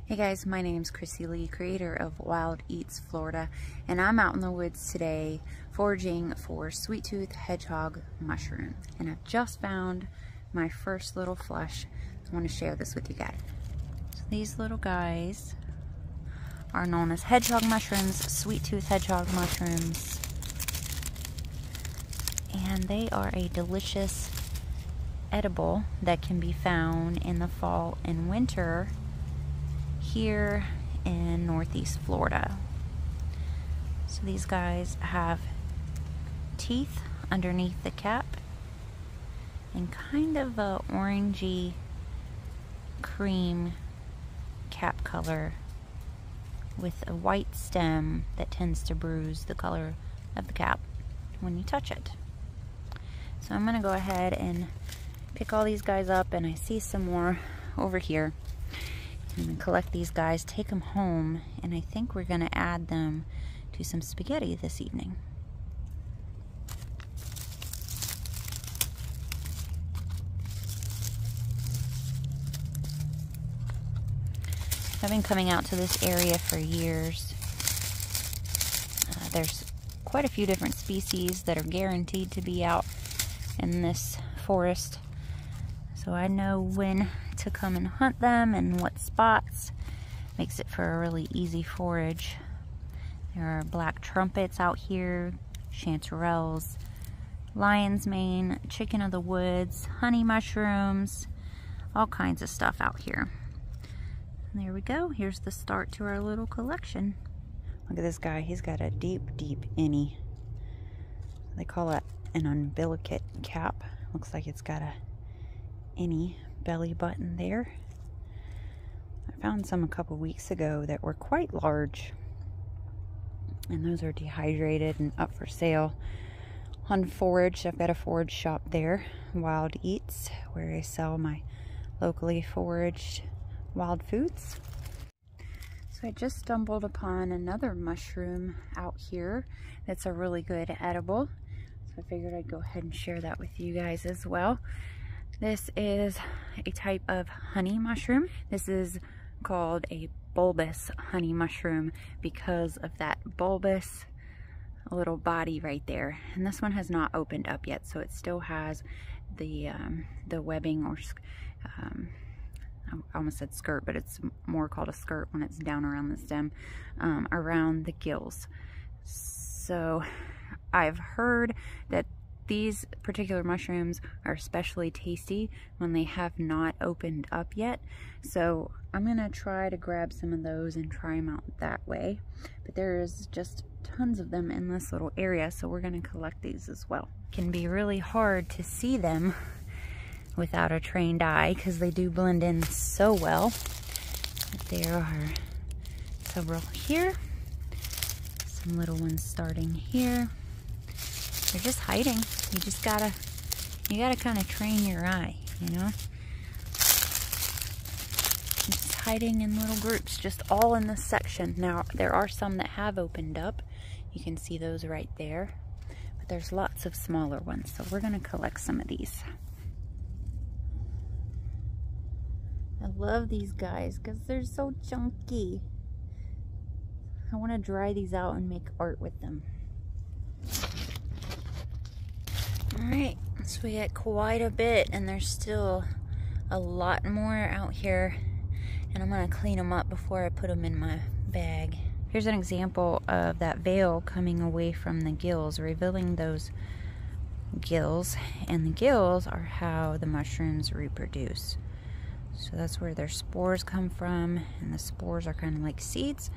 Hey guys, my name's Chrissy Lee, creator of WildEats Florida, and I'm out in the woods today foraging for sweet-tooth hedgehog mushroom. And I've just found my first little flush. I want to share this with you guys. So these little guys are known as hedgehog mushrooms, sweet-tooth hedgehog mushrooms. And they are a delicious edible that can be found in the fall and winter here in Northeast Florida. So these guys have teeth underneath the cap and kind of a orangey cream cap color with a white stem that tends to bruise the color of the cap when you touch it. So I'm gonna go ahead and pick all these guys up, and I see some more over here. I'm gonna collect these guys, take them home, and I think we're gonna add them to some spaghetti this evening. I've been coming out to this area for years. There's quite a few different species that are guaranteed to be out in this forest, so I know when to come and hunt them and what spots. Makes it for a really easy forage. There are black trumpets out here, chanterelles, lion's mane, chicken of the woods, honey mushrooms, all kinds of stuff out here. And there we go. Here's the start to our little collection. Look at this guy. He's got a deep, deep innie. They call it an umbilicate cap. Looks like it's got a innie belly button there. I found some a couple weeks ago that were quite large, and those are dehydrated and up for sale on forage. I've got a forage shop there, WildEats, where I sell my locally foraged wild foods. So I just stumbled upon another mushroom out here that's a really good edible, so I figured I'd go ahead and share that with you guys as well. This is a type of honey mushroom. This is called a bulbous honey mushroom because of that bulbous little body right there. And this one has not opened up yet, so it still has the webbing, or I almost said skirt, but it's more called a skirt when it's down around the stem, around the gills. So I've heard that these particular mushrooms are especially tasty when they have not opened up yet. So I'm gonna try to grab some of those and try them out that way. But there is just tons of them in this little area, so we're gonna collect these as well. It can be really hard to see them without a trained eye because they do blend in so well. But there are several here, some little ones starting here. They're just hiding. You just gotta kind of train your eye, you know? Just hiding in little groups, just all in this section. Now, there are some that have opened up. You can see those right there. But there's lots of smaller ones, so we're gonna collect some of these. I love these guys because they're so chunky. I want to dry these out and make art with them. Alright, so we got quite a bit, and there's still a lot more out here, and I'm going to clean them up before I put them in my bag. Here's an example of that veil coming away from the gills, revealing those gills, and the gills are how the mushrooms reproduce. So that's where their spores come from, and the spores are kind of like seeds.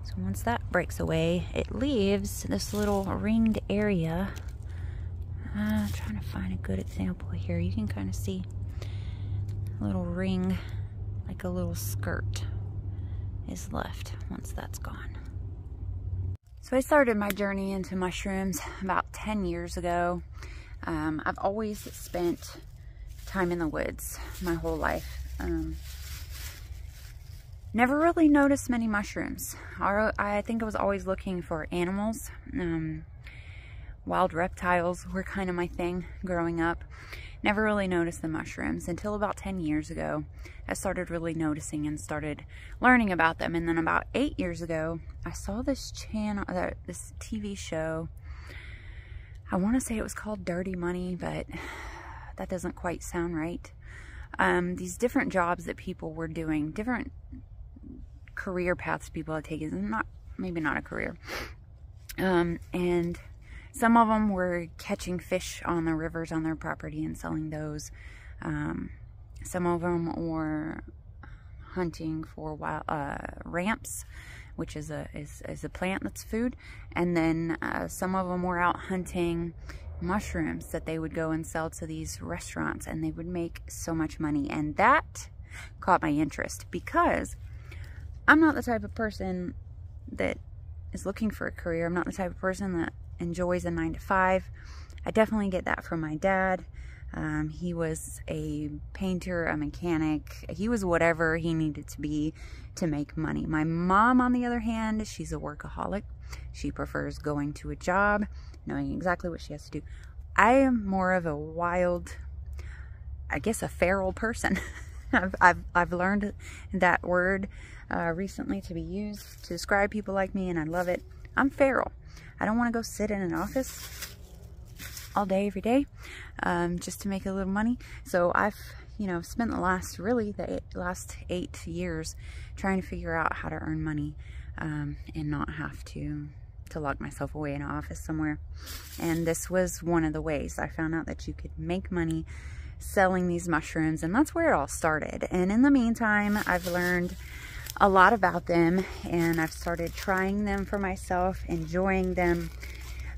So once that breaks away, it leaves this little ringed area. I'm trying to find a good example here. You can kind of see a little ring, like a little skirt, is left once that's gone. So I started my journey into mushrooms about 10 years ago. I've always spent time in the woods my whole life. Never really noticed many mushrooms. I think I was always looking for animals. Wild reptiles were kind of my thing growing up. never really noticed the mushrooms until about 10 years ago. I started really noticing and started learning about them. And then about 8 years ago, I saw this channel, this TV show. I want to say it was called Dirty Money, but that doesn't quite sound right. These different jobs that people were doing, different career paths people had taken, maybe not a career. And some of them were catching fish on the rivers on their property and selling those. Some of them were hunting for ramps, which is a plant that's food. And then some of them were out hunting mushrooms that they would go and sell to these restaurants, and they would make so much money. And that caught my interest, because I'm not the type of person that is looking for a career. I'm not the type of person that enjoys a 9-to-5. I definitely get that from my dad. He was a painter, a mechanic. He was whatever he needed to be to make money. My mom, on the other hand, she's a workaholic. She prefers going to a job, knowing exactly what she has to do. I am more of a wild, I guess a feral person. I've learned that word recently to be used to describe people like me, and I love it. I'm feral. I don't want to go sit in an office all day, every day, just to make a little money. So I've, spent the last 8 years trying to figure out how to earn money, and not have to lock myself away in an office somewhere. And this was one of the ways I found out that you could make money selling these mushrooms, and that's where it all started. And in the meantime, I've learned a lot about them, and I've started trying them for myself, enjoying them.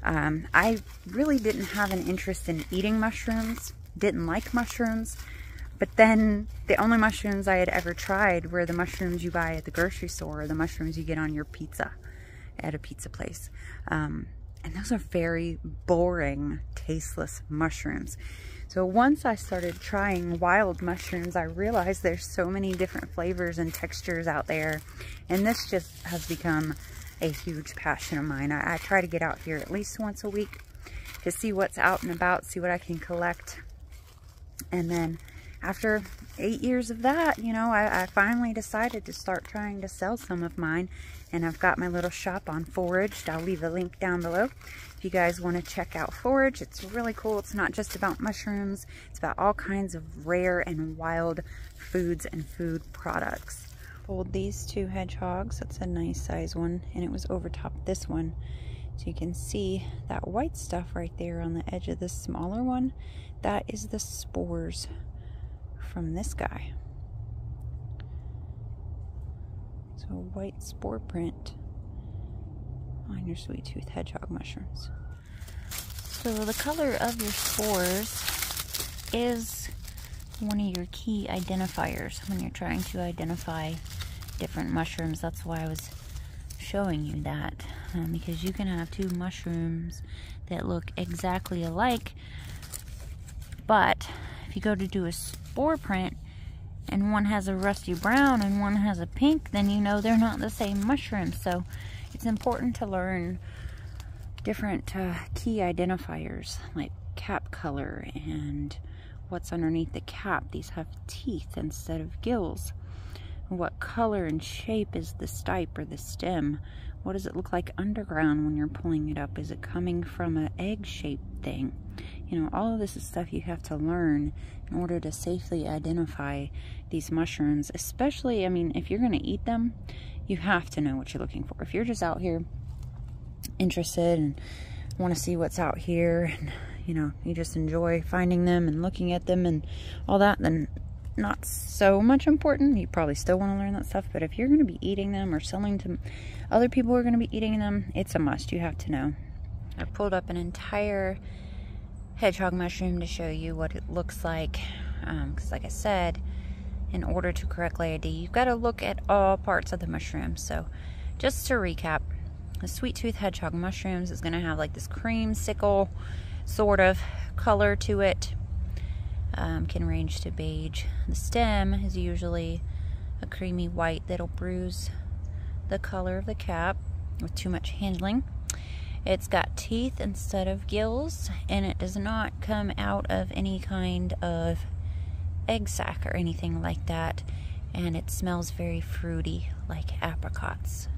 I really didn't have an interest in eating mushrooms, didn't like mushrooms, but then the only mushrooms I had ever tried were the mushrooms you buy at the grocery store, or the mushrooms you get on your pizza at a pizza place. And those are very boring, tasteless mushrooms. So once I started trying wild mushrooms, I realized there's so many different flavors and textures out there, and this just has become a huge passion of mine. I try to get out here at least once a week to see what's out and about, see what I can collect. And then after 8 years of that, I finally decided to start trying to sell some of mine, and I've got my little shop on Foraged. I'll leave a link down below if you guys want to check out Forage. It's really cool. It's not just about mushrooms. It's about all kinds of rare and wild foods and food products. Pulled these 2 hedgehogs. That's a nice size one, and it was over top this one. So you can see that white stuff right there on the edge of this smaller one. That is the spores from this guy. So white spore print on your sweet tooth hedgehog mushrooms. So the color of your spores is one of your key identifiers when you're trying to identify different mushrooms. That's why I was showing you that, because you can have 2 mushrooms that look exactly alike, but if you go to do a spore print and one has a rusty brown and one has a pink, then you know they're not the same mushroom. So it's important to learn different key identifiers, like cap color and what's underneath the cap. These have teeth instead of gills. What color and shape is the stipe or the stem? What does it look like underground when you're pulling it up? Is it coming from an egg-shaped thing? All of this is stuff you have to learn in order to safely identify these mushrooms. Especially, if you're going to eat them, you have to know what you're looking for. If you're just out here interested and want to see what's out here, and you just enjoy finding them and looking at them and all that, then not so much important. You probably still want to learn that stuff, but if you're going to be eating them or selling to other people who are going to be eating them, it's a must. You have to know. I pulled up an entire hedgehog mushroom to show you what it looks like, because like I said, in order to correctly ID, you've got to look at all parts of the mushroom. So just to recap, the sweet tooth hedgehog mushrooms is going to have like this creamsicle sort of color to it. Can range to beige. The stem is usually a creamy white that'll bruise the color of the cap with too much handling. It's got teeth instead of gills, and it does not come out of any kind of egg sac or anything like that, and it smells very fruity like apricots.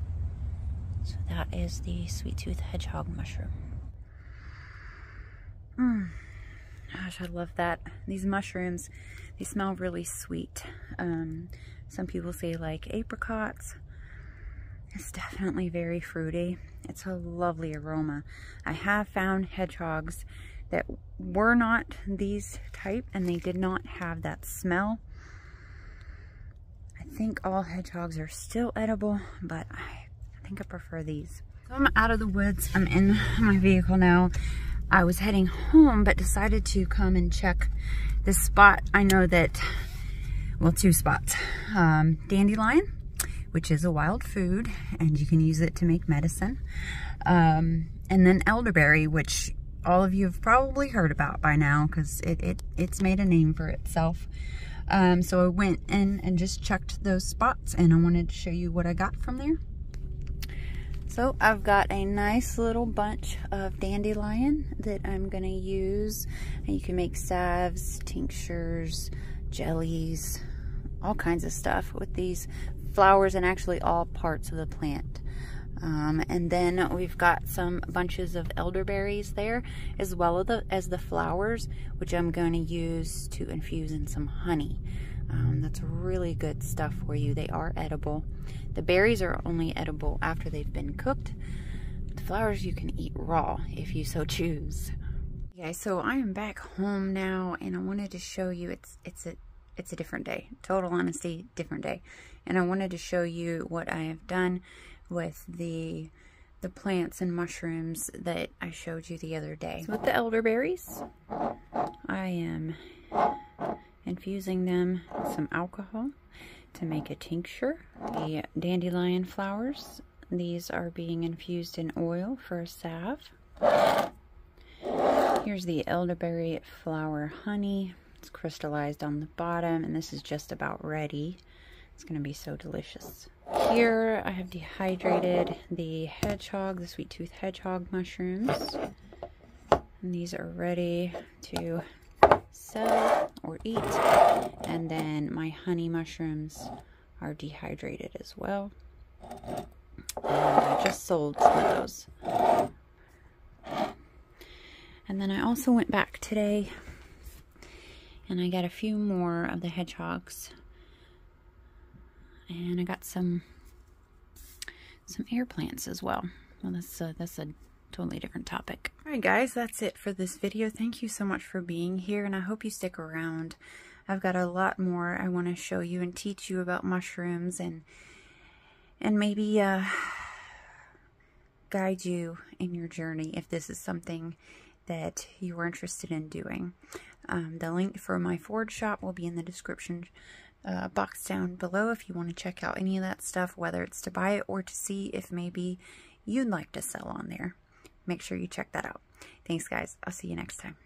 So that is the sweet tooth hedgehog mushroom. Gosh, I love that. These mushrooms, they smell really sweet. Some people say like apricots. It's definitely very fruity. It's a lovely aroma. I have found hedgehogs that were not these type, and they did not have that smell. I think all hedgehogs are still edible, but I think I prefer these. So I'm out of the woods. I'm in my vehicle now. I was heading home, but decided to come and check this spot. I know that, well, two spots. Dandelion, which is a wild food, and you can use it to make medicine. And then elderberry, which all of you have probably heard about by now, because it's made a name for itself. So I went in and just checked those spots, and I wanted to show you what I got from there. So I've got a nice little bunch of dandelion that I'm gonna use. And you can make salves, tinctures, jellies, all kinds of stuff with these flowers, and actually all parts of the plant. And then we've got some bunches of elderberries there, as well as the flowers, which I'm going to use to infuse in some honey. That's really good stuff for you. They are edible. The berries are only edible after they've been cooked. The flowers you can eat raw if you so choose. Okay, so I am back home now, and I wanted to show you it's a different day. Total honesty, different day. And I wanted to show you what I have done with the plants and mushrooms that I showed you the other day. So with the elderberries, I am infusing them with some alcohol to make a tincture. The dandelion flowers, these are being infused in oil for a salve. Here's the elderberry flower honey. It's crystallized on the bottom, and this is just about ready. It's going to be so delicious. Here I have dehydrated the hedgehog, the sweet tooth hedgehog mushrooms. And these are ready to sell or eat. And then my honey mushrooms are dehydrated as well. And I just sold some of those. And then I also went back today and I got a few more of the hedgehogs. And I got some air plants as well. Well, that's a totally different topic. Alright guys, that's it for this video. Thank you so much for being here, and I hope you stick around. I've got a lot more I want to show you and teach you about mushrooms, and maybe guide you in your journey if this is something that you are interested in doing. The link for my forage shop will be in the description box down below if you want to check out any of that stuff, whether it's to buy it or to see if maybe you'd like to sell on there. Make sure you check that out. Thanks guys. I'll see you next time.